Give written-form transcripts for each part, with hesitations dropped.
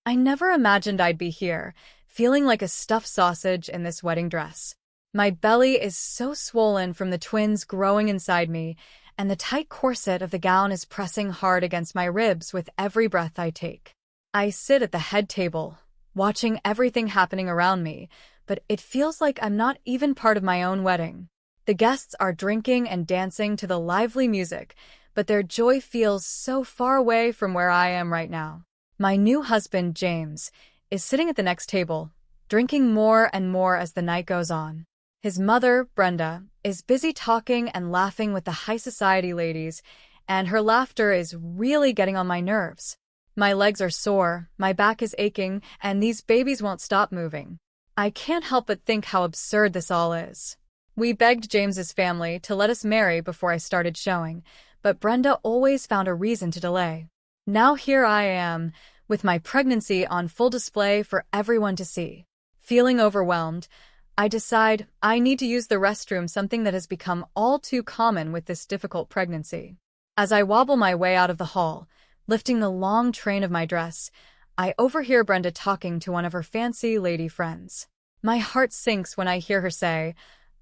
I never imagined I'd be here, feeling like a stuffed sausage in this wedding dress. My belly is so swollen from the twins growing inside me, and the tight corset of the gown is pressing hard against my ribs with every breath I take. I sit at the head table, watching everything happening around me, but it feels like I'm not even part of my own wedding. The guests are drinking and dancing to the lively music, but their joy feels so far away from where I am right now. My new husband, James, is sitting at the next table, drinking more and more as the night goes on. His mother, Brenda, is busy talking and laughing with the high society ladies, and her laughter is really getting on my nerves. My legs are sore, my back is aching, and these babies won't stop moving. I can't help but think how absurd this all is. We begged James's family to let us marry before I started showing, but Brenda always found a reason to delay. Now here I am, with my pregnancy on full display for everyone to see. Feeling overwhelmed, I decide I need to use the restroom, something that has become all too common with this difficult pregnancy. As I wobble my way out of the hall, lifting the long train of my dress, I overhear Brenda talking to one of her fancy lady friends. My heart sinks when I hear her say,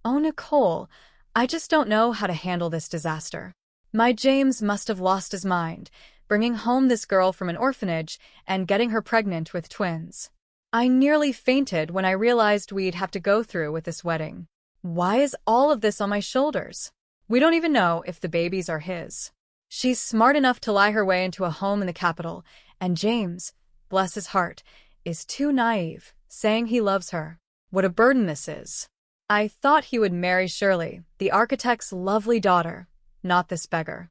"Oh, Nicole, I just don't know how to handle this disaster. My James must have lost his mind, bringing home this girl from an orphanage and getting her pregnant with twins." I nearly fainted when I realized we'd have to go through with this wedding. Why is all of this on my shoulders? We don't even know if the babies are his. She's smart enough to lie her way into a home in the capital, and James, bless his heart, is too naive, saying he loves her. What a burden this is. I thought he would marry Shirley, the architect's lovely daughter, not this beggar.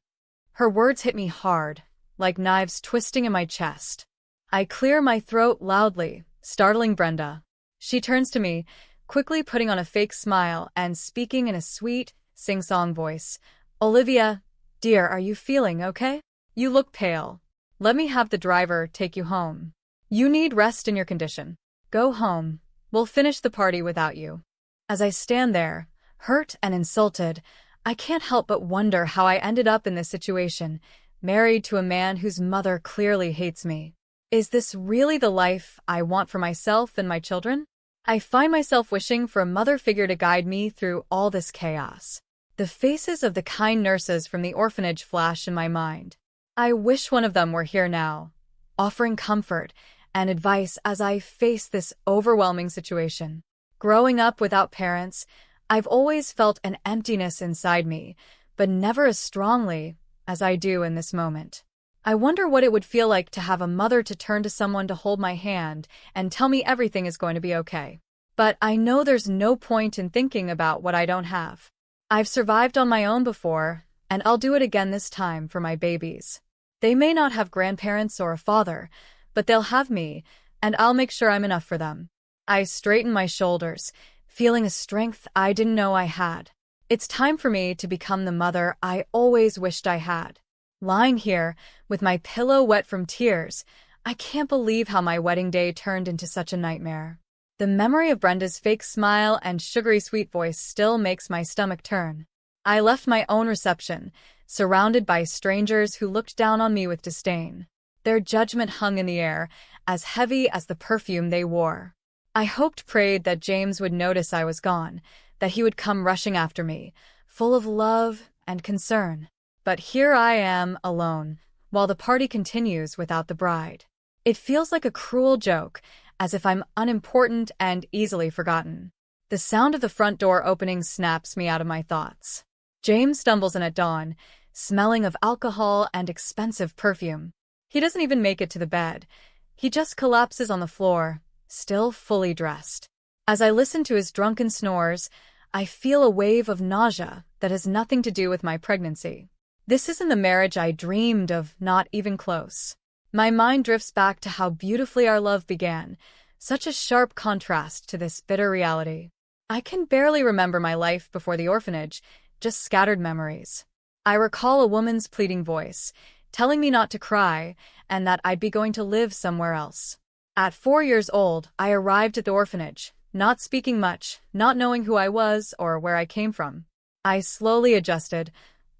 Her words hit me hard, like knives twisting in my chest. I clear my throat loudly, startling Brenda. She turns to me, quickly putting on a fake smile and speaking in a sweet, sing-song voice. "Olivia, dear, are you feeling okay? You look pale. Let me have the driver take you home. You need rest in your condition. Go home. We'll finish the party without you." As I stand there, hurt and insulted, I can't help but wonder how I ended up in this situation, married to a man whose mother clearly hates me. Is this really the life I want for myself and my children? I find myself wishing for a mother figure to guide me through all this chaos. The faces of the kind nurses from the orphanage flash in my mind. I wish one of them were here now, offering comfort and advice as I face this overwhelming situation. Growing up without parents, I've always felt an emptiness inside me, but never as strongly as I do in this moment. I wonder what it would feel like to have a mother to turn to, someone to hold my hand and tell me everything is going to be okay. But I know there's no point in thinking about what I don't have. I've survived on my own before, and I'll do it again this time for my babies. They may not have grandparents or a father, but they'll have me, and I'll make sure I'm enough for them. I straighten my shoulders, feeling a strength I didn't know I had. It's time for me to become the mother I always wished I had. Lying here, with my pillow wet from tears, I can't believe how my wedding day turned into such a nightmare. The memory of Brenda's fake smile and sugary sweet voice still makes my stomach turn. I left my own reception, surrounded by strangers who looked down on me with disdain. Their judgment hung in the air, as heavy as the perfume they wore. I prayed that James would notice I was gone, that he would come rushing after me, full of love and concern. But here I am, alone, while the party continues without the bride. It feels like a cruel joke, as if I'm unimportant and easily forgotten. The sound of the front door opening snaps me out of my thoughts. James stumbles in at dawn, smelling of alcohol and expensive perfume. He doesn't even make it to the bed. He just collapses on the floor, still fully dressed. As I listen to his drunken snores, I feel a wave of nausea that has nothing to do with my pregnancy. This isn't the marriage I dreamed of, not even close. My mind drifts back to how beautifully our love began, such a sharp contrast to this bitter reality. I can barely remember my life before the orphanage, just scattered memories. I recall a woman's pleading voice, telling me not to cry, and that I'd be going to live somewhere else. At 4 years old, I arrived at the orphanage, not speaking much, not knowing who I was or where I came from. I slowly adjusted,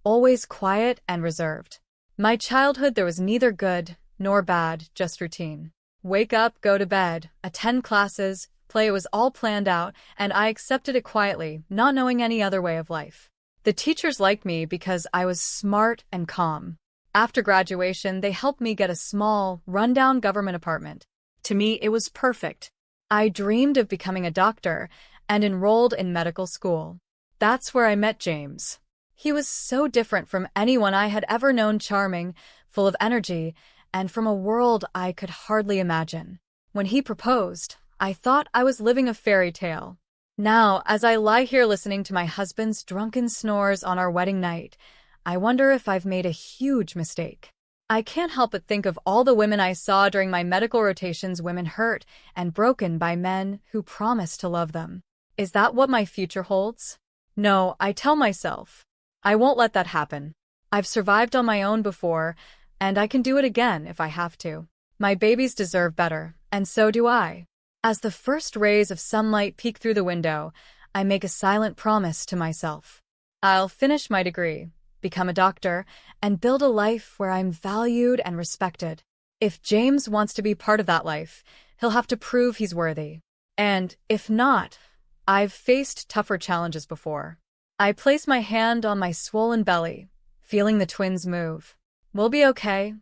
always quiet and reserved. My childhood, there was neither good nor bad, just routine. Wake up, go to bed, attend classes, play. It was all planned out, and I accepted it quietly, not knowing any other way of life. The teachers liked me because I was smart and calm. After graduation, they helped me get a small, rundown government apartment. To me, it was perfect. I dreamed of becoming a doctor and enrolled in medical school. That's where I met James. He was so different from anyone I had ever known, charming, full of energy, and from a world I could hardly imagine. When he proposed, I thought I was living a fairy tale. Now, as I lie here listening to my husband's drunken snores on our wedding night, I wonder if I've made a huge mistake. I can't help but think of all the women I saw during my medical rotations, women hurt and broken by men who promised to love them. Is that what my future holds? No, I tell myself, I won't let that happen. I've survived on my own before, and I can do it again if I have to. My babies deserve better, and so do I. As the first rays of sunlight peek through the window, I make a silent promise to myself. I'll finish my degree, become a doctor, and build a life where I'm valued and respected. If James wants to be part of that life, he'll have to prove he's worthy. And if not, I've faced tougher challenges before. I place my hand on my swollen belly, feeling the twins move. We'll be okay,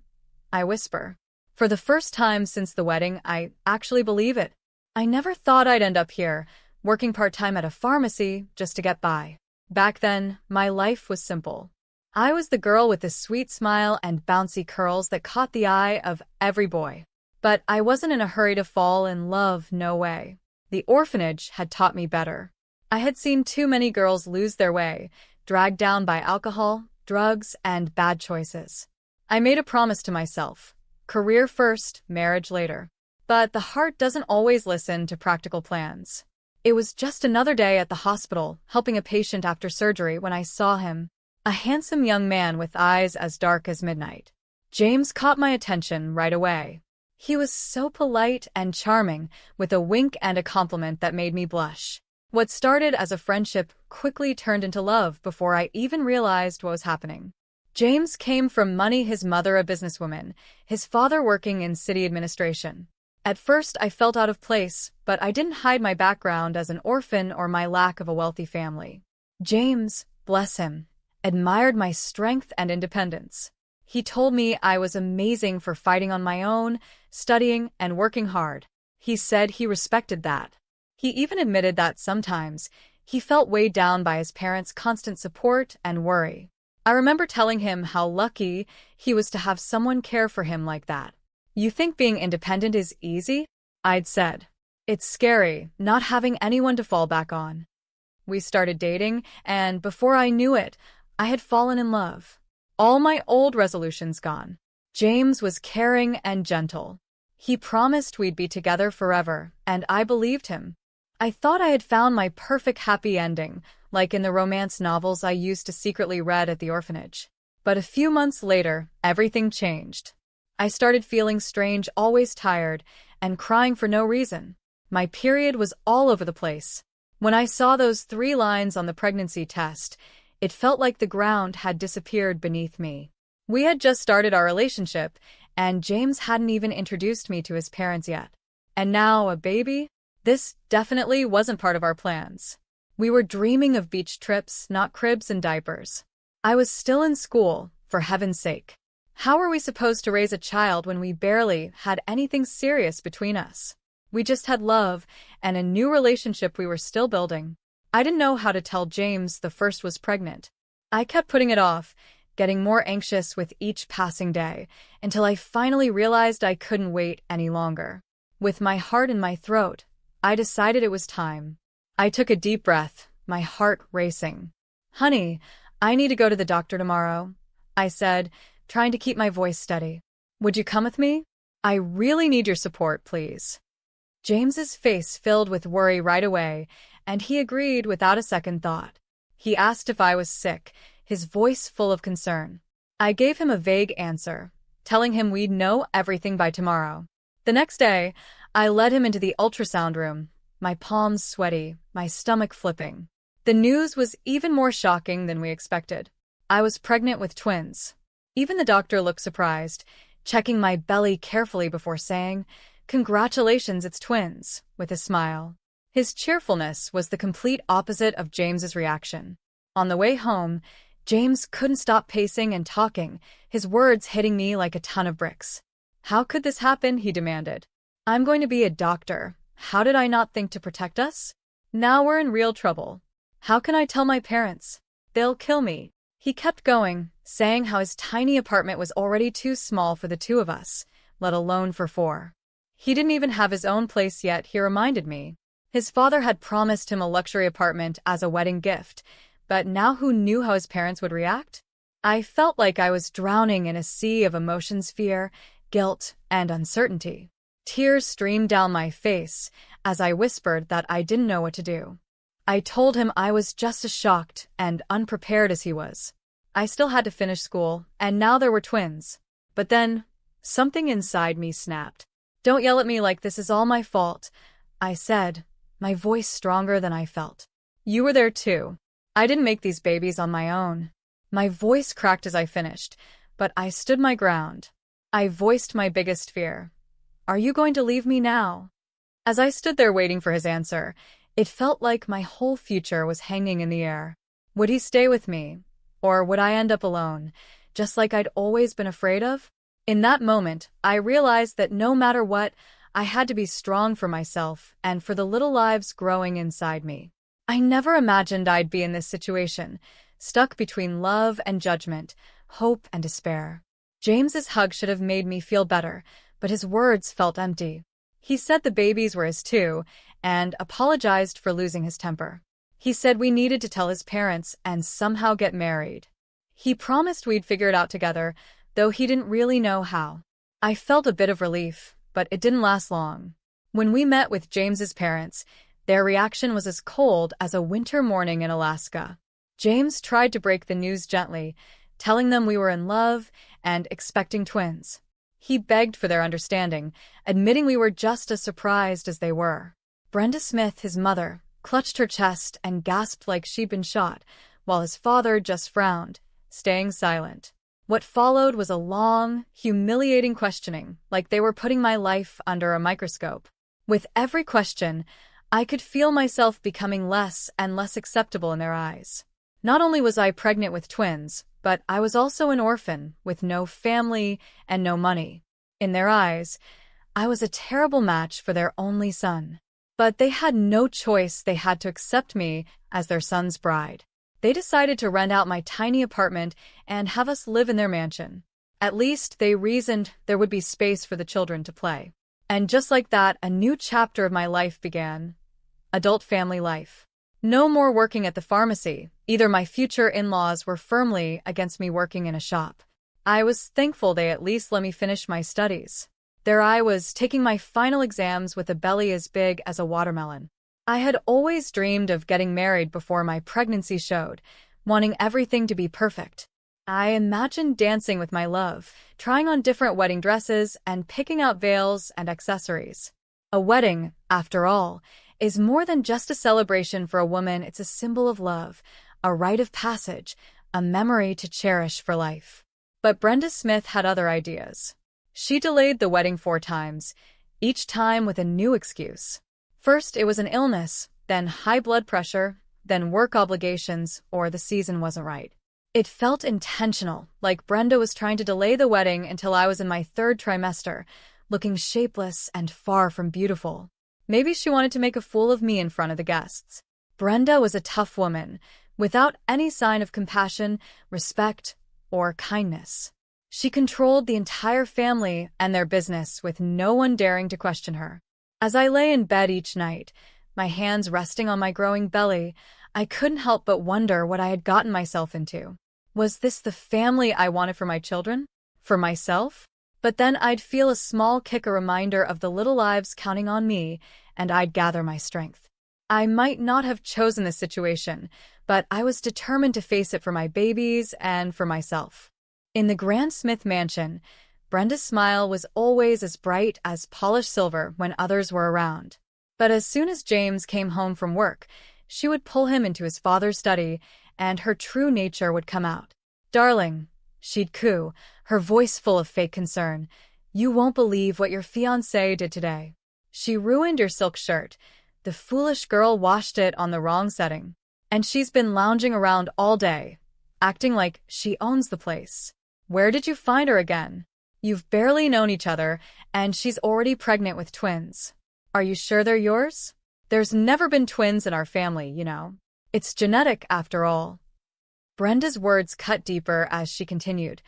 I whisper. For the first time since the wedding, I actually believe it. I never thought I'd end up here, working part-time at a pharmacy just to get by. Back then, my life was simple. I was the girl with the sweet smile and bouncy curls that caught the eye of every boy. But I wasn't in a hurry to fall in love, no way. The orphanage had taught me better. I had seen too many girls lose their way, dragged down by alcohol, drugs, and bad choices. I made a promise to myself. Career first, marriage later. But the heart doesn't always listen to practical plans. It was just another day at the hospital, helping a patient after surgery, when I saw him. A handsome young man with eyes as dark as midnight. James caught my attention right away. He was so polite and charming, with a wink and a compliment that made me blush. What started as a friendship quickly turned into love before I even realized what was happening. James came from money, his mother a businesswoman, his father working in city administration. At first, I felt out of place, but I didn't hide my background as an orphan or my lack of a wealthy family. James, bless him, admired my strength and independence. He told me I was amazing for fighting on my own, studying, and working hard. He said he respected that. He even admitted that sometimes he felt weighed down by his parents' constant support and worry. I remember telling him how lucky he was to have someone care for him like that. You think being independent is easy? I'd said. It's scary, not having anyone to fall back on. We started dating, and before I knew it, I had fallen in love. All my old resolutions gone. James was caring and gentle. He promised we'd be together forever, and I believed him. I thought I had found my perfect happy ending, like in the romance novels I used to secretly read at the orphanage. But a few months later, everything changed. I started feeling strange, always tired, and crying for no reason. My period was all over the place. When I saw those 3 lines on the pregnancy test, it felt like the ground had disappeared beneath me. We had just started our relationship, and James hadn't even introduced me to his parents yet. And now a baby? This definitely wasn't part of our plans. We were dreaming of beach trips, not cribs and diapers. I was still in school, for heaven's sake. How were we supposed to raise a child when we barely had anything serious between us? We just had love and a new relationship we were still building. I didn't know how to tell James the first was pregnant. I kept putting it off, getting more anxious with each passing day, until I finally realized I couldn't wait any longer. With my heart in my throat, I decided it was time. I took a deep breath, my heart racing. "Honey, I need to go to the doctor tomorrow," I said, trying to keep my voice steady. "Would you come with me? I really need your support, please." James's face filled with worry right away, and he agreed without a second thought. He asked if I was sick, his voice full of concern. I gave him a vague answer, telling him we'd know everything by tomorrow. The next day, I led him into the ultrasound room, my palms sweaty, my stomach flipping. The news was even more shocking than we expected. I was pregnant with twins. Even the doctor looked surprised, checking my belly carefully before saying, "Congratulations, it's twins," with a smile. His cheerfulness was the complete opposite of James's reaction. On the way home, James couldn't stop pacing and talking, his words hitting me like a ton of bricks. "How could this happen?" he demanded. "I'm going to be a doctor. How did I not think to protect us? Now we're in real trouble. How can I tell my parents? They'll kill me." He kept going, saying how his tiny apartment was already too small for the two of us, let alone for four. He didn't even have his own place yet, he reminded me. His father had promised him a luxury apartment as a wedding gift, but now who knew how his parents would react? I felt like I was drowning in a sea of emotions, fear, guilt, and uncertainty. Tears streamed down my face as I whispered that I didn't know what to do. I told him I was just as shocked and unprepared as he was. I still had to finish school, and now there were twins. But then, something inside me snapped. "Don't yell at me like this is all my fault," I said, my voice stronger than I felt. "You were there too. I didn't make these babies on my own." My voice cracked as I finished, but I stood my ground. I voiced my biggest fear. "Are you going to leave me now?" As I stood there waiting for his answer, it felt like my whole future was hanging in the air. Would he stay with me? Or would I end up alone, just like I'd always been afraid of? In that moment, I realized that no matter what, I had to be strong for myself and for the little lives growing inside me. I never imagined I'd be in this situation, stuck between love and judgment, hope and despair. James's hug should have made me feel better, but his words felt empty. He said the babies were his too, and apologized for losing his temper. He said we needed to tell his parents and somehow get married. He promised we'd figure it out together, though he didn't really know how. I felt a bit of relief, but it didn't last long. When we met with James's parents, their reaction was as cold as a winter morning in Alaska. James tried to break the news gently, telling them we were in love and expecting twins. He begged for their understanding, admitting we were just as surprised as they were. Brenda Smith, his mother, clutched her chest and gasped like she'd been shot, while his father just frowned, staying silent. What followed was a long, humiliating questioning, like they were putting my life under a microscope. With every question, I could feel myself becoming less and less acceptable in their eyes. Not only was I pregnant with twins, but I was also an orphan with no family and no money. In their eyes, I was a terrible match for their only son. But they had no choice, they had to accept me as their son's bride. They decided to rent out my tiny apartment and have us live in their mansion. At least, they reasoned, there would be space for the children to play. And just like that, a new chapter of my life began. Adult family life. No more working at the pharmacy. Either my future in-laws were firmly against me working in a shop. I was thankful they at least let me finish my studies. There I was, taking my final exams with a belly as big as a watermelon. I had always dreamed of getting married before my pregnancy showed, wanting everything to be perfect. I imagined dancing with my love, trying on different wedding dresses, and picking out veils and accessories. A wedding, after all, is more than just a celebration for a woman. It's a symbol of love, a rite of passage, a memory to cherish for life. But Brenda Smith had other ideas. She delayed the wedding 4 times, each time with a new excuse. First, it was an illness, then high blood pressure, then work obligations, or the season wasn't right. It felt intentional, like Brenda was trying to delay the wedding until I was in my 3rd trimester, looking shapeless and far from beautiful. Maybe she wanted to make a fool of me in front of the guests. Brenda was a tough woman, without any sign of compassion, respect, or kindness. She controlled the entire family and their business with no one daring to question her. As I lay in bed each night, my hands resting on my growing belly, I couldn't help but wonder what I had gotten myself into. Was this the family I wanted for my children? For myself? But then I'd feel a small kick, a reminder of the little lives counting on me, and I'd gather my strength. I might not have chosen this situation, but I was determined to face it for my babies and for myself. In the Grand Smith mansion, Brenda's smile was always as bright as polished silver when others were around. But as soon as James came home from work, she would pull him into his father's study, and her true nature would come out. "Darling," she'd coo, her voice full of fake concern, You won't believe what your fiancé did today. She ruined your silk shirt. The foolish girl washed it on the wrong setting. And she's been lounging around all day, acting like she owns the place. Where did you find her again? You've barely known each other, and she's already pregnant with twins. Are you sure they're yours? There's never been twins in our family, you know. It's genetic, after all. Brenda's words cut deeper as she continued.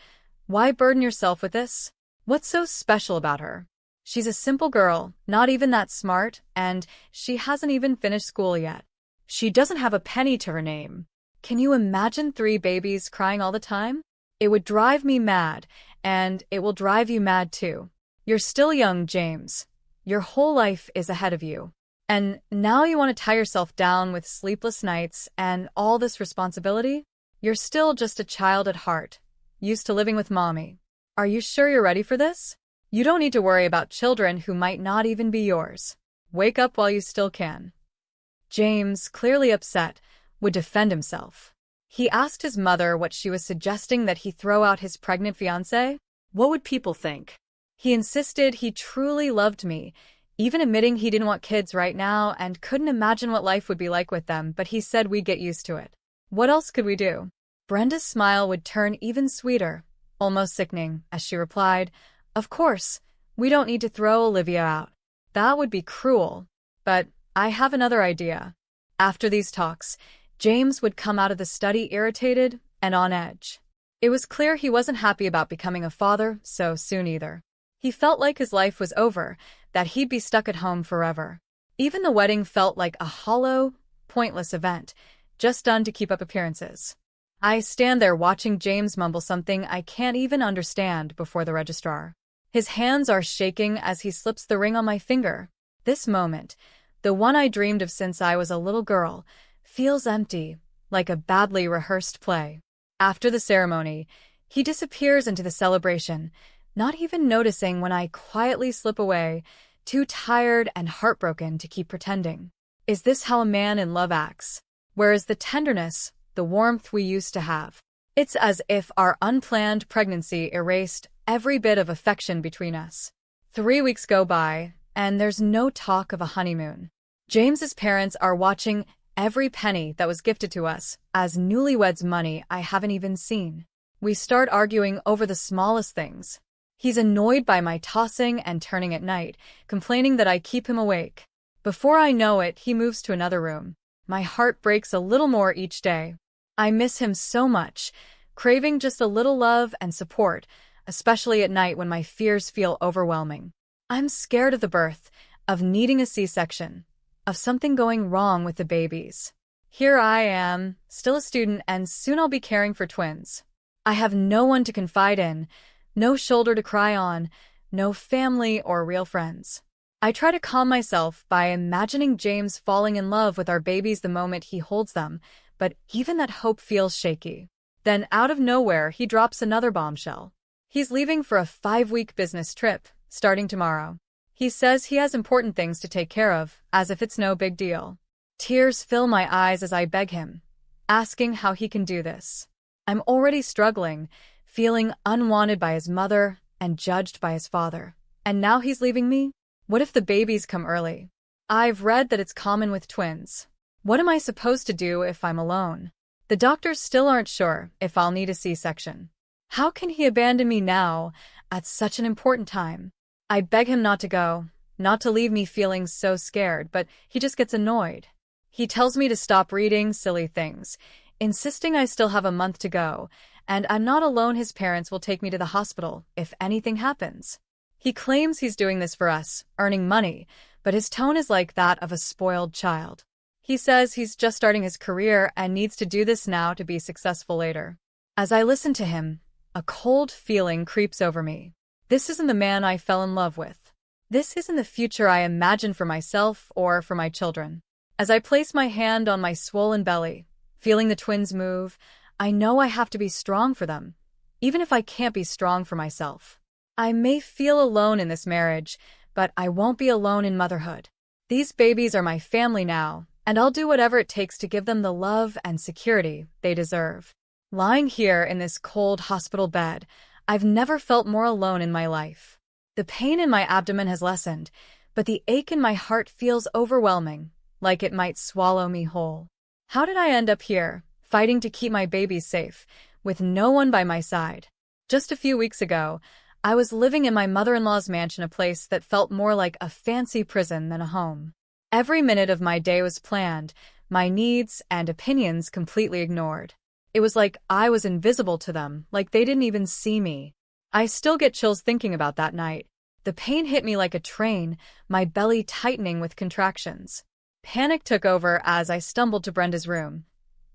Why burden yourself with this? What's so special about her? She's a simple girl, not even that smart, and she hasn't even finished school yet. She doesn't have a penny to her name. Can you imagine 3 babies crying all the time? It would drive me mad, and it will drive you mad too. You're still young, James. Your whole life is ahead of you. And now you want to tie yourself down with sleepless nights and all this responsibility? You're still just a child at heart, used to living with mommy. Are you sure you're ready for this? You don't need to worry about children who might not even be yours. Wake up while you still can. James, clearly upset, would defend himself. He asked his mother what she was suggesting, that he throw out his pregnant fiancée. What would people think? He insisted he truly loved me, even admitting he didn't want kids right now and couldn't imagine what life would be like with them, but he said we'd get used to it. What else could we do? Brenda's smile would turn even sweeter, almost sickening, as she replied, Of course, we don't need to throw Olivia out. That would be cruel. But I have another idea. After these talks, James would come out of the study irritated and on edge. It was clear he wasn't happy about becoming a father so soon either. He felt like his life was over, that he'd be stuck at home forever. Even the wedding felt like a hollow, pointless event, just done to keep up appearances. I stand there watching James mumble something I can't even understand before the registrar. His hands are shaking as he slips the ring on my finger. This moment, the one I dreamed of since I was a little girl, feels empty, like a badly rehearsed play. After the ceremony, he disappears into the celebration, not even noticing when I quietly slip away, too tired and heartbroken to keep pretending. Is this how a man in love acts? Where is the tenderness, the warmth we used to have? It's as if our unplanned pregnancy erased every bit of affection between us. 3 weeks go by, and there's no talk of a honeymoon. James's parents are watching every penny that was gifted to us as newlyweds money I haven't even seen. We start arguing over the smallest things. He's annoyed by my tossing and turning at night, complaining that I keep him awake. Before I know it, he moves to another room. My heart breaks a little more each day. I miss him so much, craving just a little love and support, especially at night when my fears feel overwhelming. I'm scared of the birth, of needing a C-section, of something going wrong with the babies. Here I am, still a student, and soon I'll be caring for twins. I have no one to confide in, no shoulder to cry on, no family or real friends. I try to calm myself by imagining James falling in love with our babies the moment he holds them, but even that hope feels shaky. Then out of nowhere, he drops another bombshell. He's leaving for a 5-week business trip, starting tomorrow. He says he has important things to take care of, as if it's no big deal. Tears fill my eyes as I beg him, asking how he can do this. I'm already struggling, feeling unwanted by his mother and judged by his father. And now he's leaving me? What if the babies come early? I've read that it's common with twins. What am I supposed to do if I'm alone? The doctors still aren't sure if I'll need a C-section. How can he abandon me now, at such an important time? I beg him not to go, not to leave me feeling so scared, but he just gets annoyed. He tells me to stop reading silly things, insisting I still have a month to go, and I'm not alone. His parents will take me to the hospital if anything happens. He claims he's doing this for us, earning money, but his tone is like that of a spoiled child. He says he's just starting his career and needs to do this now to be successful later. As I listen to him, a cold feeling creeps over me. This isn't the man I fell in love with. This isn't the future I imagined for myself or for my children. As I place my hand on my swollen belly, feeling the twins move, I know I have to be strong for them, even if I can't be strong for myself. I may feel alone in this marriage, but I won't be alone in motherhood. These babies are my family now, and I'll do whatever it takes to give them the love and security they deserve. Lying here in this cold hospital bed, I've never felt more alone in my life. The pain in my abdomen has lessened, but the ache in my heart feels overwhelming, like it might swallow me whole. How did I end up here, fighting to keep my babies safe, with no one by my side? Just a few weeks ago, I was living in my mother-in-law's mansion, a place that felt more like a fancy prison than a home. Every minute of my day was planned, my needs and opinions completely ignored. It was like I was invisible to them, like they didn't even see me. I still get chills thinking about that night. The pain hit me like a train, my belly tightening with contractions. Panic took over as I stumbled to Brenda's room,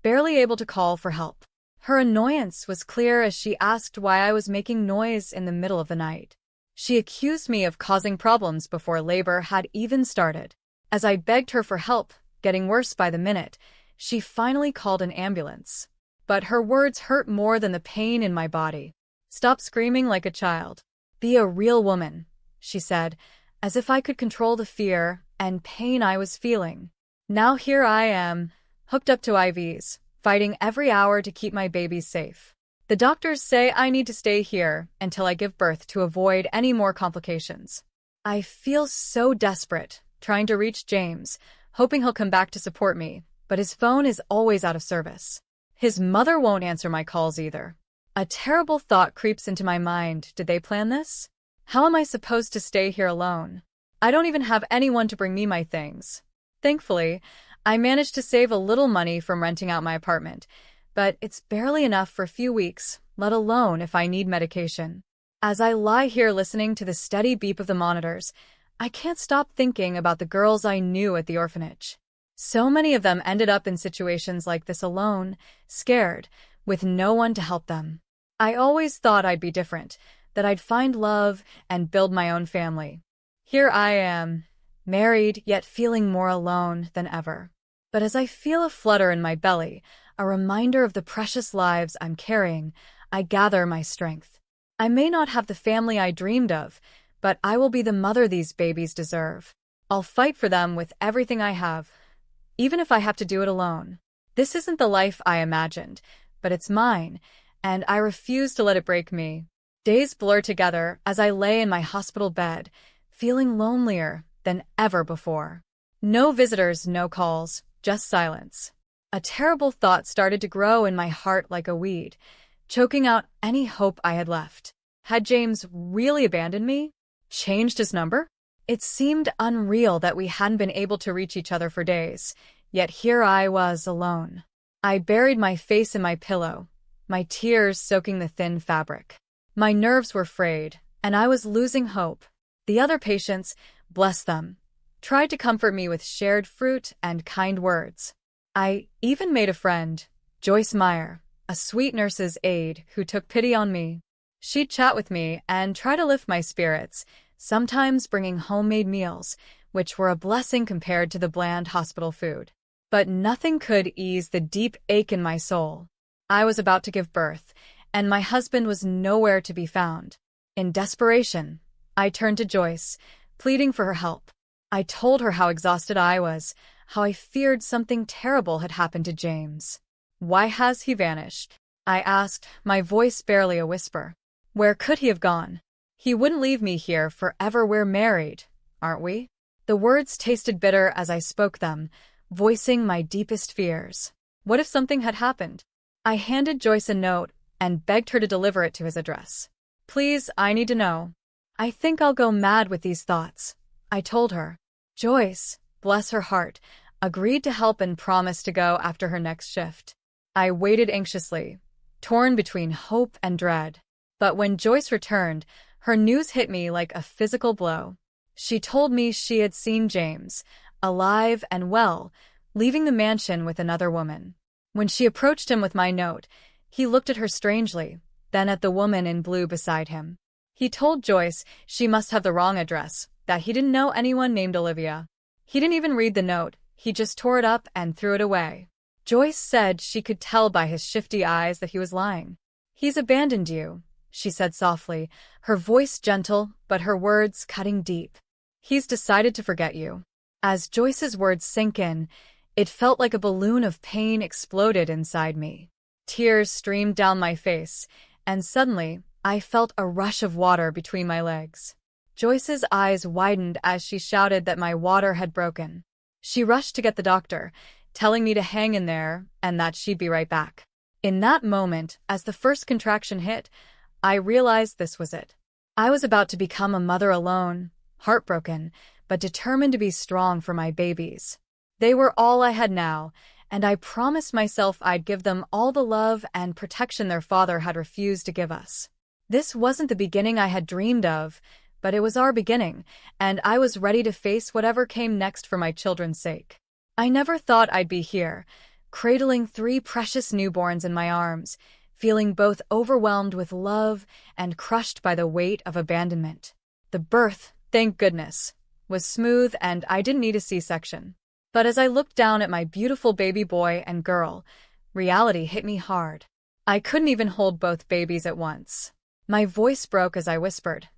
barely able to call for help. Her annoyance was clear as she asked why I was making noise in the middle of the night. She accused me of causing problems before labor had even started. As I begged her for help, getting worse by the minute, she finally called an ambulance. But her words hurt more than the pain in my body. "Stop screaming like a child. Be a real woman," she said, as if I could control the fear and pain I was feeling. Now here I am, hooked up to IVs, fighting every hour to keep my babies safe. The doctors say I need to stay here until I give birth to avoid any more complications. I feel so desperate, trying to reach James, hoping he'll come back to support me, but his phone is always out of service. His mother won't answer my calls either. A terrible thought creeps into my mind. Did they plan this? How am I supposed to stay here alone? I don't even have anyone to bring me my things. Thankfully, I managed to save a little money from renting out my apartment, but it's barely enough for a few weeks, let alone if I need medication. As I lie here listening to the steady beep of the monitors, I can't stop thinking about the girls I knew at the orphanage. So many of them ended up in situations like this alone, scared, with no one to help them. I always thought I'd be different, that I'd find love and build my own family. Here I am, married, yet feeling more alone than ever. But as I feel a flutter in my belly, a reminder of the precious lives I'm carrying, I gather my strength. I may not have the family I dreamed of, but I will be the mother these babies deserve. I'll fight for them with everything I have, even if I have to do it alone. This isn't the life I imagined, but it's mine, and I refuse to let it break me. Days blur together as I lay in my hospital bed, feeling lonelier than ever before. No visitors, no calls, just silence. A terrible thought started to grow in my heart like a weed, choking out any hope I had left. Had James really abandoned me? Changed his number? It seemed unreal that we hadn't been able to reach each other for days, yet here I was alone. I buried my face in my pillow, my tears soaking the thin fabric. My nerves were frayed, and I was losing hope. The other patients, bless them, tried to comfort me with shared fruit and kind words. I even made a friend, Joyce Meyer, a sweet nurse's aide who took pity on me. She'd chat with me and try to lift my spirits, sometimes bringing homemade meals, which were a blessing compared to the bland hospital food. But nothing could ease the deep ache in my soul. I was about to give birth, and my husband was nowhere to be found. In desperation, I turned to Joyce, pleading for her help. I told her how exhausted I was, how I feared something terrible had happened to James. "Why has he vanished?" I asked, my voice barely a whisper. "Where could he have gone? He wouldn't leave me here forever. We're married, aren't we?" The words tasted bitter as I spoke them, voicing my deepest fears. What if something had happened? I handed Joyce a note and begged her to deliver it to his address. "Please, I need to know. I think I'll go mad with these thoughts," I told her. Joyce, bless her heart, agreed to help and promised to go after her next shift. I waited anxiously, torn between hope and dread. But when Joyce returned, her news hit me like a physical blow. She told me she had seen James, alive and well, leaving the mansion with another woman. When she approached him with my note, he looked at her strangely, then at the woman in blue beside him. He told Joyce she must have the wrong address, that he didn't know anyone named Olivia. He didn't even read the note, he just tore it up and threw it away. Joyce said she could tell by his shifty eyes that he was lying. "He's abandoned you," she said softly, her voice gentle but her words cutting deep. "He's decided to forget you." As Joyce's words sank in, it felt like a balloon of pain exploded inside me. Tears streamed down my face, and suddenly I felt a rush of water between my legs. Joyce's eyes widened as she shouted that my water had broken. She rushed to get the doctor, telling me to hang in there and that she'd be right back. In that moment, as the first contraction hit, I realized this was it. I was about to become a mother alone, heartbroken, but determined to be strong for my babies. They were all I had now, and I promised myself I'd give them all the love and protection their father had refused to give us. This wasn't the beginning I had dreamed of, but it was our beginning, and I was ready to face whatever came next for my children's sake. I never thought I'd be here, cradling 3 precious newborns in my arms, feeling both overwhelmed with love and crushed by the weight of abandonment. The birth, thank goodness, was smooth and I didn't need a C-section. But as I looked down at my beautiful baby boy and girl, reality hit me hard. I couldn't even hold both babies at once. My voice broke as I whispered,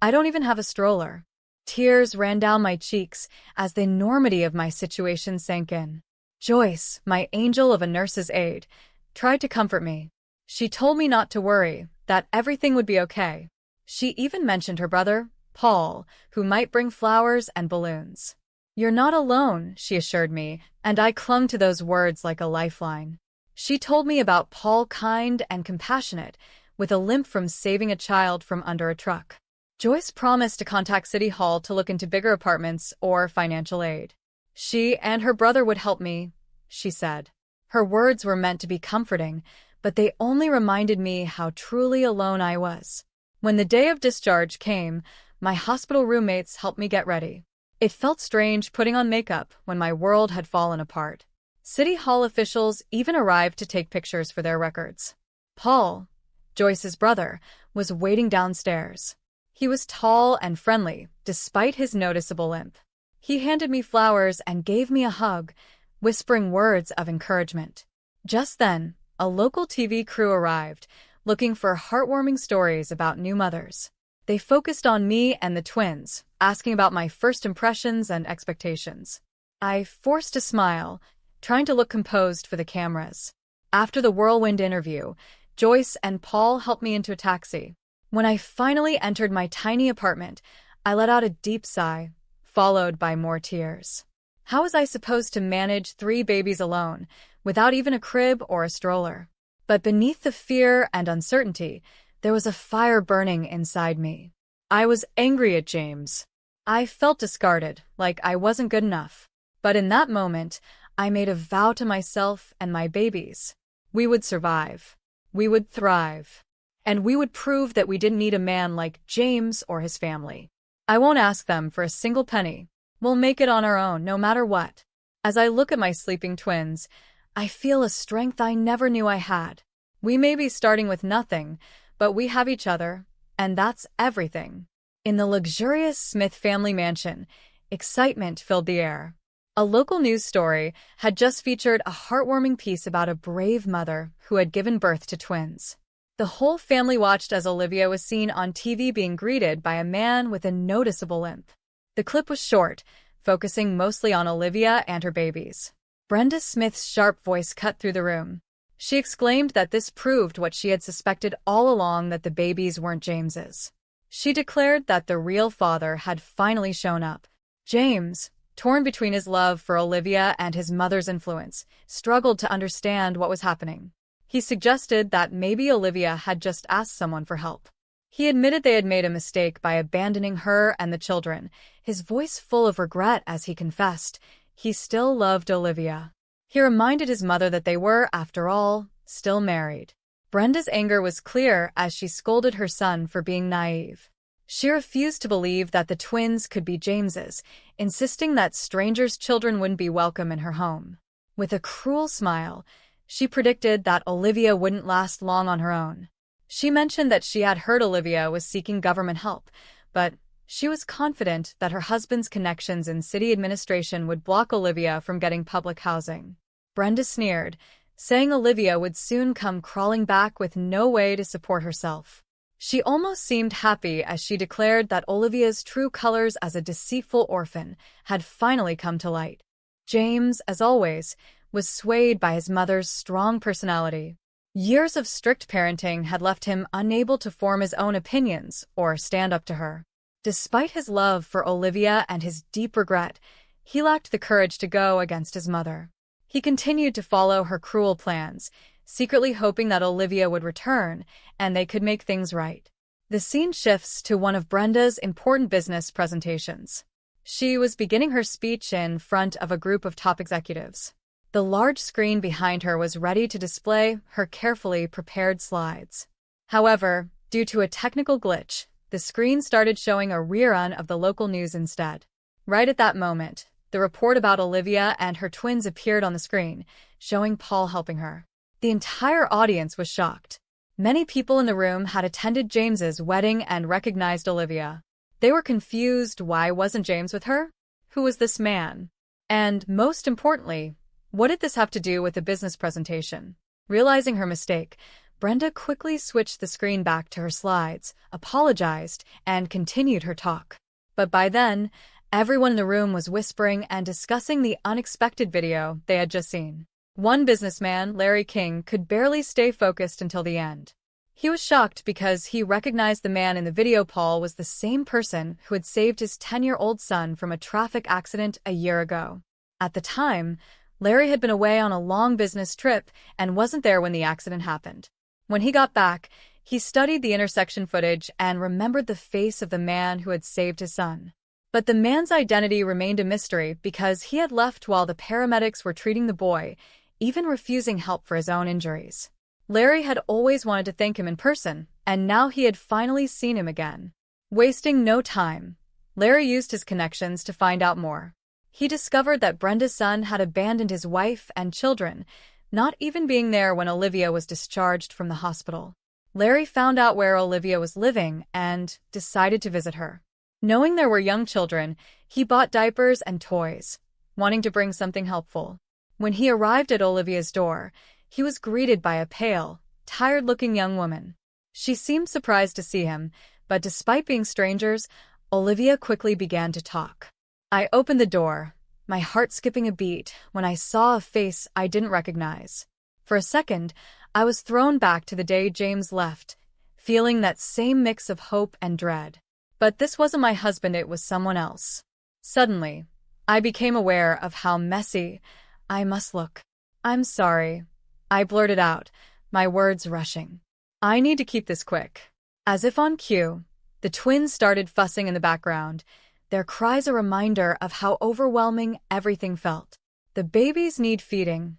"I don't even have a stroller." Tears ran down my cheeks as the enormity of my situation sank in. Joyce, my angel of a nurse's aide, tried to comfort me. She told me not to worry, that everything would be okay. She even mentioned her brother, Paul, who might bring flowers and balloons. "You're not alone," she assured me, and I clung to those words like a lifeline. She told me about Paul, kind and compassionate, with a limp from saving a child from under a truck. Joyce promised to contact City Hall to look into bigger apartments or financial aid. She and her brother would help me, she said. Her words were meant to be comforting, but they only reminded me how truly alone I was. When the day of discharge came, my hospital roommates helped me get ready. It felt strange putting on makeup when my world had fallen apart. City Hall officials even arrived to take pictures for their records. Paul, Joyce's brother, was waiting downstairs. He was tall and friendly, despite his noticeable limp. He handed me flowers and gave me a hug, whispering words of encouragement. Just then, a local TV crew arrived, looking for heartwarming stories about new mothers. They focused on me and the twins, asking about my first impressions and expectations. I forced a smile, trying to look composed for the cameras. After the whirlwind interview, Joyce and Paul helped me into a taxi. When I finally entered my tiny apartment, I let out a deep sigh, followed by more tears. How was I supposed to manage 3 babies alone, without even a crib or a stroller? But beneath the fear and uncertainty, there was a fire burning inside me. I was angry at James. I felt discarded, like I wasn't good enough. But in that moment, I made a vow to myself and my babies. We would survive. We would thrive. And we would prove that we didn't need a man like James or his family. I won't ask them for a single penny. We'll make it on our own, no matter what. As I look at my sleeping twins, I feel a strength I never knew I had. We may be starting with nothing, but we have each other, and that's everything. In the luxurious Smith family mansion, excitement filled the air. A local news story had just featured a heartwarming piece about a brave mother who had given birth to twins. The whole family watched as Olivia was seen on TV being greeted by a man with a noticeable limp. The clip was short, focusing mostly on Olivia and her babies. Brenda Smith's sharp voice cut through the room. She exclaimed that this proved what she had suspected all along, that the babies weren't James's. She declared that the real father had finally shown up. James, torn between his love for Olivia and his mother's influence, struggled to understand what was happening. He suggested that maybe Olivia had just asked someone for help. He admitted they had made a mistake by abandoning her and the children, his voice full of regret as he confessed he still loved Olivia. He reminded his mother that they were, after all, still married. Brenda's anger was clear as she scolded her son for being naive. She refused to believe that the twins could be James's, insisting that strangers' children wouldn't be welcome in her home. With a cruel smile, she predicted that Olivia wouldn't last long on her own. She mentioned that she had heard Olivia was seeking government help, but she was confident that her husband's connections in city administration would block Olivia from getting public housing. Brenda sneered, saying Olivia would soon come crawling back with no way to support herself. She almost seemed happy as she declared that Olivia's true colors as a deceitful orphan had finally come to light. James, as always, was swayed by his mother's strong personality. Years of strict parenting had left him unable to form his own opinions or stand up to her. Despite his love for Olivia and his deep regret, he lacked the courage to go against his mother. He continued to follow her cruel plans, secretly hoping that Olivia would return and they could make things right. The scene shifts to one of Brenda's important business presentations. She was beginning her speech in front of a group of top executives. The large screen behind her was ready to display her carefully prepared slides. However, due to a technical glitch, the screen started showing a rerun of the local news instead. Right at that moment, the report about Olivia and her twins appeared on the screen, showing Paul helping her. The entire audience was shocked. Many people in the room had attended James's wedding and recognized Olivia. They were confused. Why wasn't James with her? Who was this man? And, most importantly, what did this have to do with the business presentation? Realizing her mistake, Brenda quickly switched the screen back to her slides, apologized, and continued her talk. But by then, everyone in the room was whispering and discussing the unexpected video they had just seen. One businessman, Larry King, could barely stay focused until the end. He was shocked because he recognized the man in the video. Paul was the same person who had saved his 10-year-old son from a traffic accident a year ago. At the time, Larry had been away on a long business trip and wasn't there when the accident happened. When he got back, he studied the intersection footage and remembered the face of the man who had saved his son. But the man's identity remained a mystery because he had left while the paramedics were treating the boy, even refusing help for his own injuries. Larry had always wanted to thank him in person, and now he had finally seen him again. Wasting no time, Larry used his connections to find out more. He discovered that Brenda's son had abandoned his wife and children, not even being there when Olivia was discharged from the hospital. Larry found out where Olivia was living and decided to visit her. Knowing there were young children, he bought diapers and toys, wanting to bring something helpful. When he arrived at Olivia's door, he was greeted by a pale, tired-looking young woman. She seemed surprised to see him, but despite being strangers, Olivia quickly began to talk. I opened the door, my heart skipping a beat when I saw a face I didn't recognize. For a second, I was thrown back to the day James left, feeling that same mix of hope and dread. But this wasn't my husband, it was someone else. Suddenly, I became aware of how messy I must look. "I'm sorry," I blurted out, my words rushing. "I need to keep this quick." As if on cue, the twins started fussing in the background, their cries a reminder of how overwhelming everything felt. "The babies need feeding,"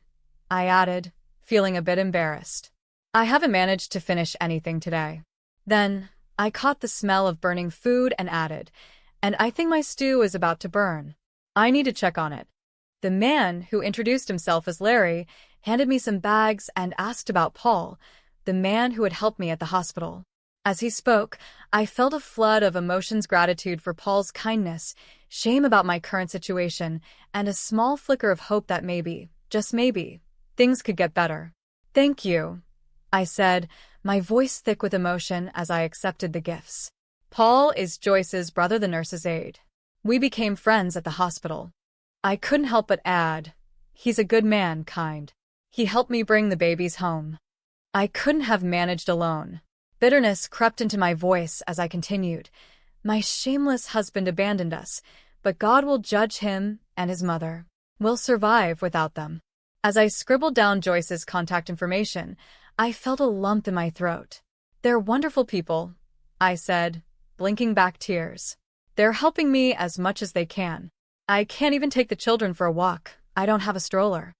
I added, feeling a bit embarrassed. "I haven't managed to finish anything today." Then, I caught the smell of burning food and added, "And I think my stew is about to burn. I need to check on it." The man, who introduced himself as Larry, handed me some bags and asked about Paul, the man who had helped me at the hospital. As he spoke, I felt a flood of emotions: gratitude for Paul's kindness, shame about my current situation, and a small flicker of hope that maybe, just maybe, things could get better. "Thank you," I said, my voice thick with emotion as I accepted the gifts. "Paul is Joyce's brother, the nurse's aide. We became friends at the hospital." I couldn't help but add, "He's a good man, kind. He helped me bring the babies home." I couldn't have managed alone. Bitterness crept into my voice as I continued. "My shameless husband abandoned us, but God will judge him, and his mother will survive without them." As I scribbled down Joyce's contact information, I felt a lump in my throat. "They're wonderful people," I said, blinking back tears. "They're helping me as much as they can. I can't even take the children for a walk. I don't have a stroller."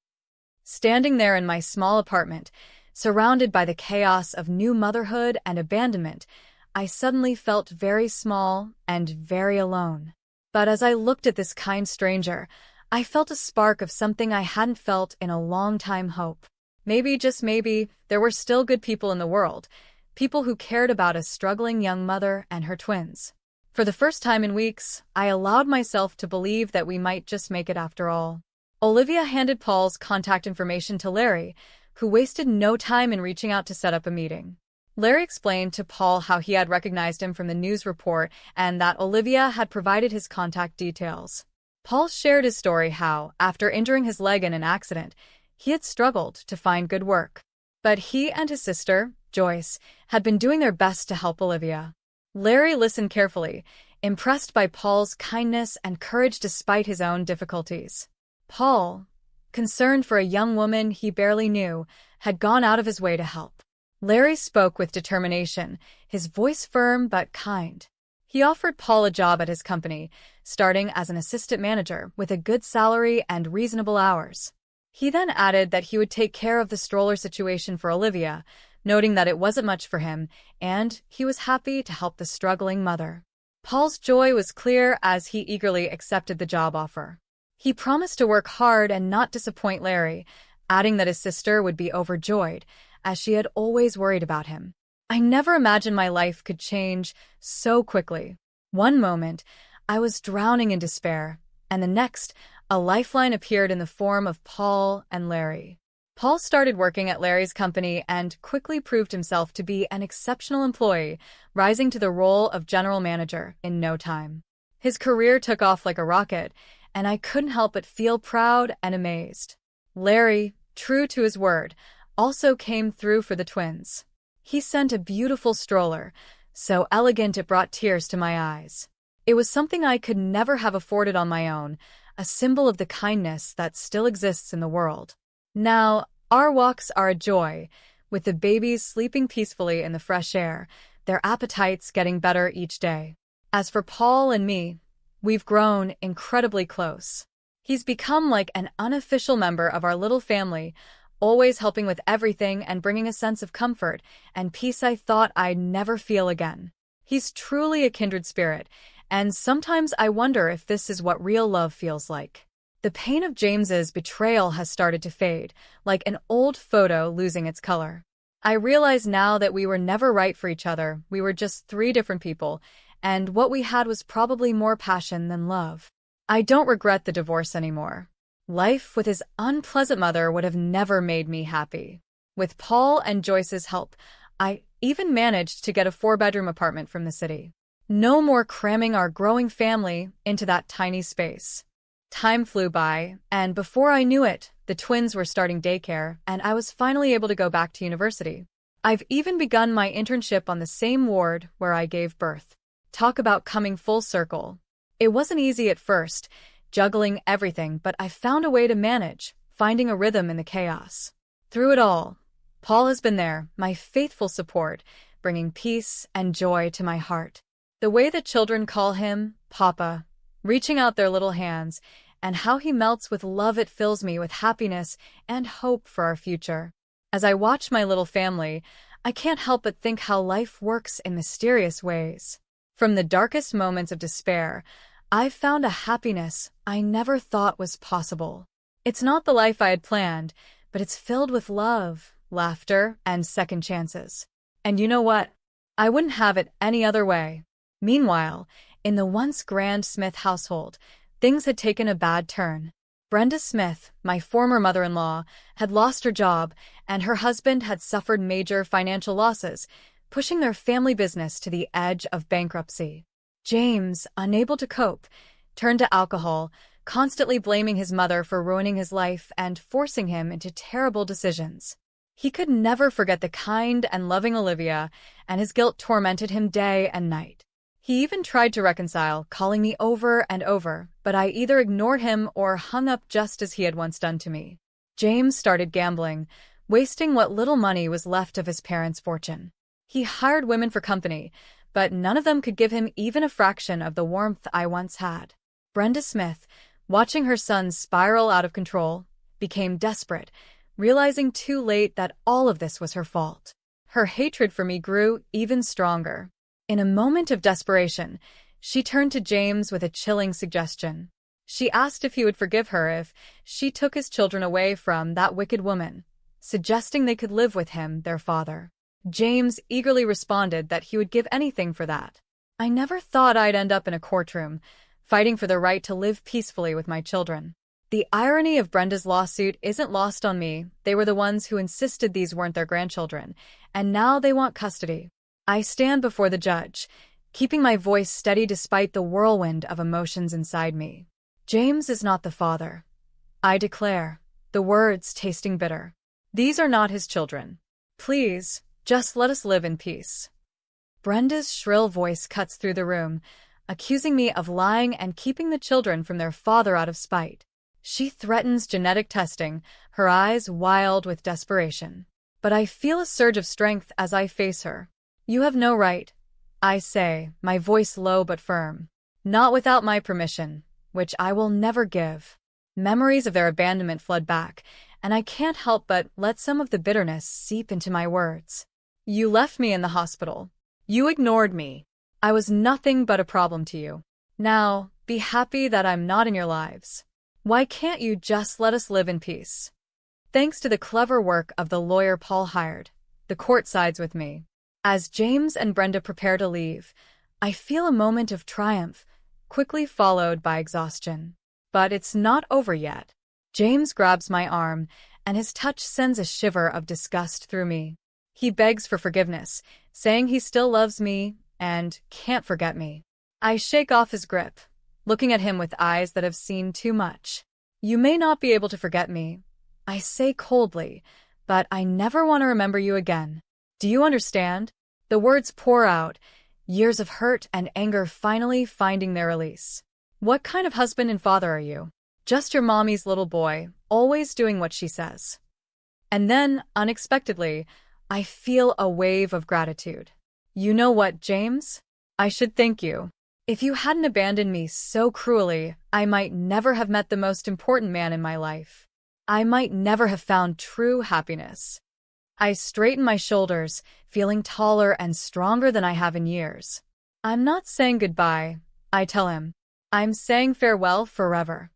Standing there in my small apartment, surrounded by the chaos of new motherhood and abandonment, I suddenly felt very small and very alone. But as I looked at this kind stranger, I felt a spark of something I hadn't felt in a long time: hope. Maybe, just maybe, there were still good people in the world, people who cared about a struggling young mother and her twins. For the first time in weeks, I allowed myself to believe that we might just make it after all. Olivia handed Paul's contact information to Larry, who wasted no time in reaching out to set up a meeting. Larry explained to Paul how he had recognized him from the news report and that Olivia had provided his contact details. Paul shared his story: how, after injuring his leg in an accident, he had struggled to find good work. But he and his sister, Joyce, had been doing their best to help Olivia. Larry listened carefully, impressed by Paul's kindness and courage despite his own difficulties. Paul, concerned for a young woman he barely knew, had gone out of his way to help. Larry spoke with determination, his voice firm but kind. He offered Paul a job at his company, starting as an assistant manager with a good salary and reasonable hours. He then added that he would take care of the stroller situation for Olivia, noting that it wasn't much for him, and he was happy to help the struggling mother. Paul's joy was clear as he eagerly accepted the job offer. He promised to work hard and not disappoint Larry, adding that his sister would be overjoyed, as she had always worried about him. I never imagined my life could change so quickly. One moment, I was drowning in despair, and the next, a lifeline appeared in the form of Paul and Larry. Paul started working at Larry's company and quickly proved himself to be an exceptional employee, rising to the role of general manager in no time. His career took off like a rocket, and I couldn't help but feel proud and amazed. Larry, true to his word, also came through for the twins. He sent a beautiful stroller, so elegant it brought tears to my eyes. It was something I could never have afforded on my own, a symbol of the kindness that still exists in the world. Now, our walks are a joy, with the babies sleeping peacefully in the fresh air, their appetites getting better each day. As for Paul and me, we've grown incredibly close. He's become like an unofficial member of our little family, always helping with everything and bringing a sense of comfort and peace I thought I'd never feel again. He's truly a kindred spirit, and sometimes I wonder if this is what real love feels like. The pain of James's betrayal has started to fade, like an old photo losing its color. I realize now that we were never right for each other, we were just three different people, and what we had was probably more passion than love. I don't regret the divorce anymore. Life with his unpleasant mother would have never made me happy. With Paul and Joyce's help, I even managed to get a 4-bedroom apartment from the city. No more cramming our growing family into that tiny space. Time flew by, and before I knew it, the twins were starting daycare, and I was finally able to go back to university. I've even begun my internship on the same ward where I gave birth. Talk about coming full circle. It wasn't easy at first, juggling everything, but I found a way to manage, finding a rhythm in the chaos. Through it all, Paul has been there, my faithful support, bringing peace and joy to my heart. The way the children call him, Papa, reaching out their little hands, and how he melts with love, it fills me with happiness and hope for our future. As I watch my little family, I can't help but think how life works in mysterious ways. From the darkest moments of despair, I've found a happiness I never thought was possible. It's not the life I had planned, but it's filled with love, laughter, and second chances. And you know what? I wouldn't have it any other way. Meanwhile, in the once grand Smith household, things had taken a bad turn. Brenda Smith, my former mother-in-law, had lost her job, and her husband had suffered major financial losses, pushing their family business to the edge of bankruptcy. James, unable to cope, turned to alcohol, constantly blaming his mother for ruining his life and forcing him into terrible decisions. He could never forget the kind and loving Olivia, and his guilt tormented him day and night. He even tried to reconcile, calling me over and over, but I either ignored him or hung up just as he had once done to me. James started gambling, wasting what little money was left of his parents' fortune. He hired women for company, but none of them could give him even a fraction of the warmth I once had. Brenda Smith, watching her son spiral out of control, became desperate, realizing too late that all of this was her fault. Her hatred for me grew even stronger. In a moment of desperation, she turned to James with a chilling suggestion. She asked if he would forgive her if she took his children away from that wicked woman, suggesting they could live with him, their father. James eagerly responded that he would give anything for that. I never thought I'd end up in a courtroom, fighting for the right to live peacefully with my children. The irony of Brenda's lawsuit isn't lost on me. They were the ones who insisted these weren't their grandchildren, and now they want custody. I stand before the judge, keeping my voice steady despite the whirlwind of emotions inside me. James is not the father. I declare, the words tasting bitter. These are not his children. Please, just let us live in peace. Brenda's shrill voice cuts through the room, accusing me of lying and keeping the children from their father out of spite. She threatens genetic testing, her eyes wild with desperation. But I feel a surge of strength as I face her. "You have no right," I say, my voice low but firm. "Not without my permission, which I will never give." Memories of their abandonment flood back, and I can't help but let some of the bitterness seep into my words. "You left me in the hospital. You ignored me. I was nothing but a problem to you. Now, be happy that I'm not in your lives. Why can't you just let us live in peace?" Thanks to the clever work of the lawyer Paul hired, the court sides with me. As James and Brenda prepare to leave, I feel a moment of triumph, quickly followed by exhaustion. But it's not over yet. James grabs my arm, and his touch sends a shiver of disgust through me. He begs for forgiveness, saying he still loves me and can't forget me. I shake off his grip, looking at him with eyes that have seen too much. "You may not be able to forget me," I say coldly, "but I never want to remember you again. Do you understand?" The words pour out, years of hurt and anger finally finding their release. "What kind of husband and father are you? Just your mommy's little boy, always doing what she says." And then, unexpectedly, I feel a wave of gratitude. "You know what, James? I should thank you. If you hadn't abandoned me so cruelly, I might never have met the most important man in my life. I might never have found true happiness." I straighten my shoulders, feeling taller and stronger than I have in years. "I'm not saying goodbye," I tell him. "I'm saying farewell forever."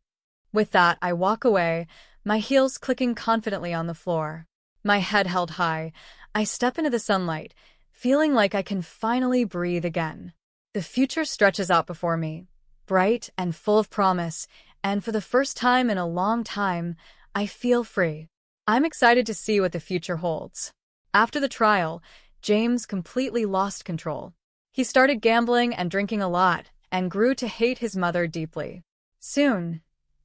With that, I walk away, my heels clicking confidently on the floor. My head held high, I step into the sunlight, feeling like I can finally breathe again. The future stretches out before me, bright and full of promise, and for the first time in a long time, I feel free. I'm excited to see what the future holds. After the trial, James completely lost control. He started gambling and drinking a lot, and grew to hate his mother deeply. Soon,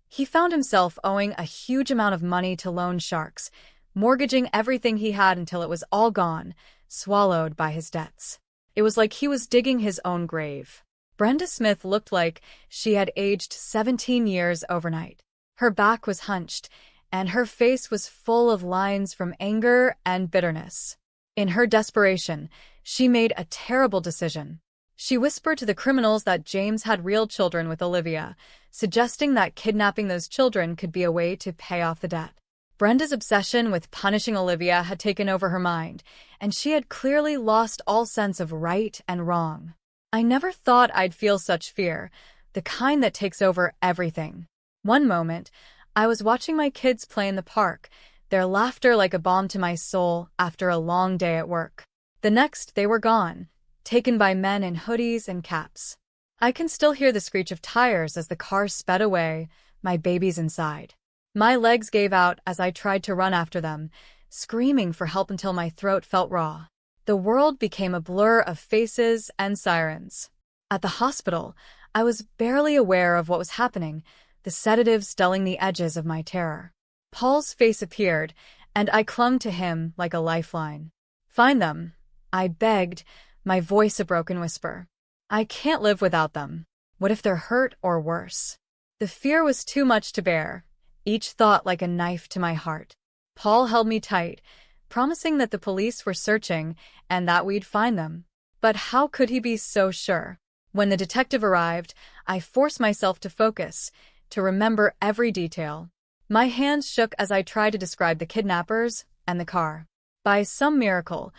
he found himself owing a huge amount of money to loan sharks, mortgaging everything he had until it was all gone, swallowed by his debts. It was like he was digging his own grave. Brenda Smith looked like she had aged 17 years overnight. Her back was hunched, and her face was full of lines from anger and bitterness. In her desperation, she made a terrible decision. She whispered to the criminals that James had real children with Olivia, suggesting that kidnapping those children could be a way to pay off the debt. Brenda's obsession with punishing Olivia had taken over her mind, and she had clearly lost all sense of right and wrong. I never thought I'd feel such fear, the kind that takes over everything. One moment, I was watching my kids play in the park, their laughter like a balm to my soul after a long day at work. The next, they were gone, taken by men in hoodies and caps. I can still hear the screech of tires as the car sped away, my babies inside. My legs gave out as I tried to run after them, screaming for help until my throat felt raw. The world became a blur of faces and sirens. At the hospital, I was barely aware of what was happening, the sedatives dulling the edges of my terror. Paul's face appeared, and I clung to him like a lifeline. "Find them," I begged, my voice a broken whisper. "I can't live without them. What if they're hurt or worse?" The fear was too much to bear, each thought like a knife to my heart. Paul held me tight, promising that the police were searching and that we'd find them. But how could he be so sure? When the detective arrived, I forced myself to focus, to remember every detail. My hands shook as I tried to describe the kidnappers and the car. By some miracle,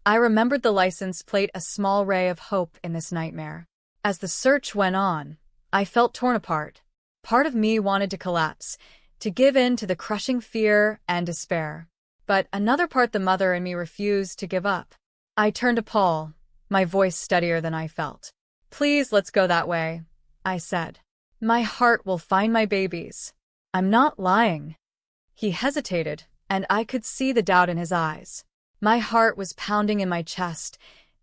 I remembered the license plate, a small ray of hope in this nightmare. As the search went on, I felt torn apart. Part of me wanted to collapse, to give in to the crushing fear and despair. But another part, the mother in me, refused to give up. I turned to Paul, my voice steadier than I felt. "Please, let's go that way," I said. "My heart will find my babies. I'm not lying." He hesitated, and I could see the doubt in his eyes. My heart was pounding in my chest,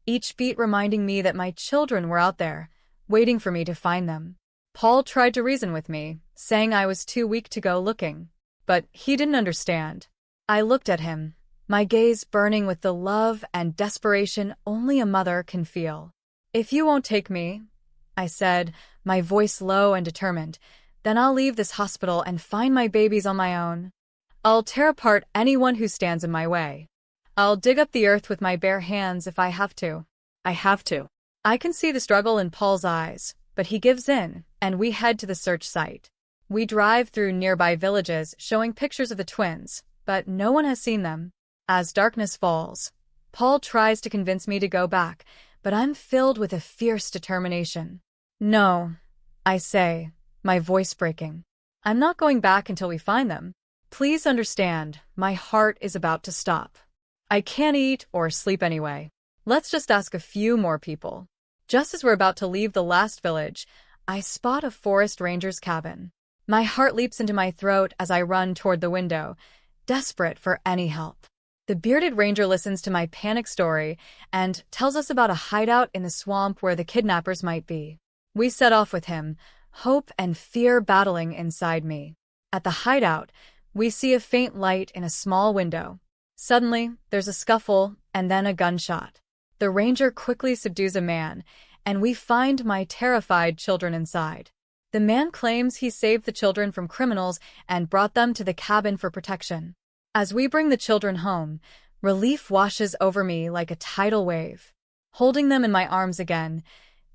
each beat reminding me that my children were out there, waiting for me to find them. Paul tried to reason with me, saying I was too weak to go looking. But he didn't understand. I looked at him, my gaze burning with the love and desperation only a mother can feel. "If you won't take me," I said, my voice low and determined. Then I'll leave this hospital and find my babies on my own. I'll tear apart anyone who stands in my way. I'll dig up the earth with my bare hands if I have to. I have to. I can see the struggle in Paul's eyes, but he gives in, and we head to the search site. We drive through nearby villages showing pictures of the twins, but no one has seen them. As darkness falls, Paul tries to convince me to go back, but I'm filled with a fierce determination. No, I say, my voice breaking. I'm not going back until we find them. Please understand, my heart is about to stop. I can't eat or sleep anyway. Let's just ask a few more people. Just as we're about to leave the last village, I spot a forest ranger's cabin. My heart leaps into my throat as I run toward the window, desperate for any help. The bearded ranger listens to my panic story and tells us about a hideout in the swamp where the kidnappers might be. We set off with him, hope and fear battling inside me. At the hideout, we see a faint light in a small window. Suddenly, there's a scuffle and then a gunshot. The ranger quickly subdues a man, and we find my terrified children inside. The man claims he saved the children from criminals and brought them to the cabin for protection. As we bring the children home, relief washes over me like a tidal wave. Holding them in my arms again,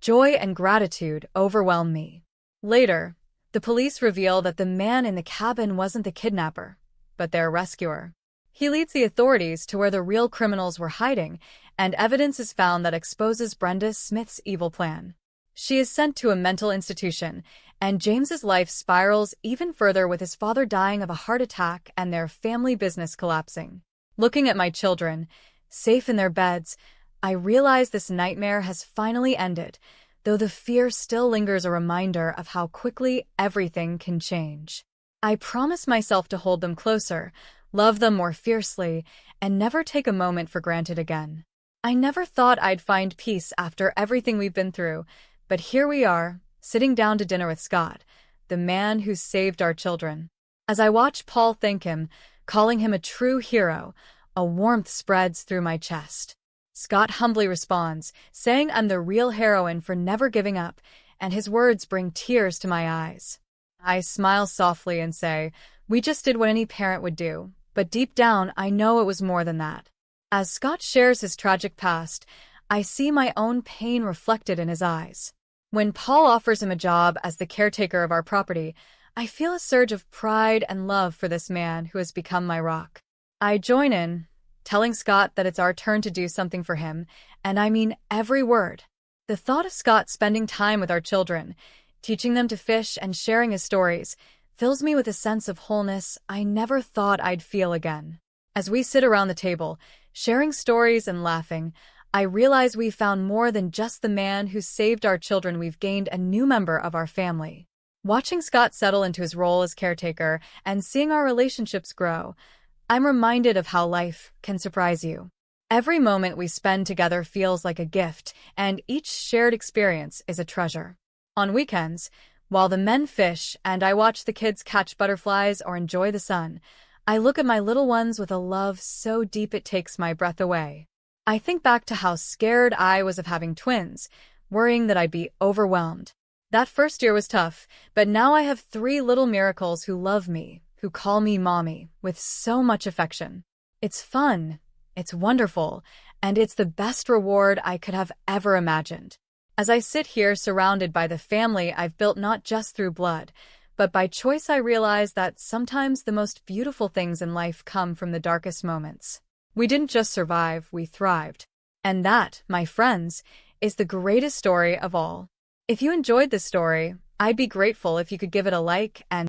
joy and gratitude overwhelm me. Later, the police reveal that the man in the cabin wasn't the kidnapper, but their rescuer. He leads the authorities to where the real criminals were hiding, and evidence is found that exposes Brenda Smith's evil plan. She is sent to a mental institution, and James's life spirals even further with his father dying of a heart attack and their family business collapsing. Looking at my children, safe in their beds, I realize this nightmare has finally ended, though the fear still lingers, a reminder of how quickly everything can change. I promise myself to hold them closer, love them more fiercely, and never take a moment for granted again. I never thought I'd find peace after everything we've been through, but here we are, sitting down to dinner with Scott, the man who saved our children. As I watch Paul thank him, calling him a true hero, a warmth spreads through my chest. Scott humbly responds, saying I'm the real heroine for never giving up, and his words bring tears to my eyes. I smile softly and say, we just did what any parent would do, but deep down I know it was more than that. As Scott shares his tragic past, I see my own pain reflected in his eyes. When Paul offers him a job as the caretaker of our property, I feel a surge of pride and love for this man who has become my rock. I join in, telling Scott that it's our turn to do something for him, and I mean every word. The thought of Scott spending time with our children, teaching them to fish and sharing his stories, fills me with a sense of wholeness I never thought I'd feel again. As we sit around the table, sharing stories and laughing, I realize we've found more than just the man who saved our children. We've gained a new member of our family. Watching Scott settle into his role as caretaker and seeing our relationships grow, I'm reminded of how life can surprise you. Every moment we spend together feels like a gift, and each shared experience is a treasure. On weekends, while the men fish and I watch the kids catch butterflies or enjoy the sun, I look at my little ones with a love so deep it takes my breath away. I think back to how scared I was of having twins, worrying that I'd be overwhelmed. That first year was tough, but now I have 3 little miracles who love me, who call me mommy, with so much affection. It's fun, it's wonderful, and it's the best reward I could have ever imagined. As I sit here surrounded by the family I've built not just through blood, but by choice, I realize that sometimes the most beautiful things in life come from the darkest moments. We didn't just survive, we thrived. And that, my friends, is the greatest story of all. If you enjoyed this story, I'd be grateful if you could give it a like and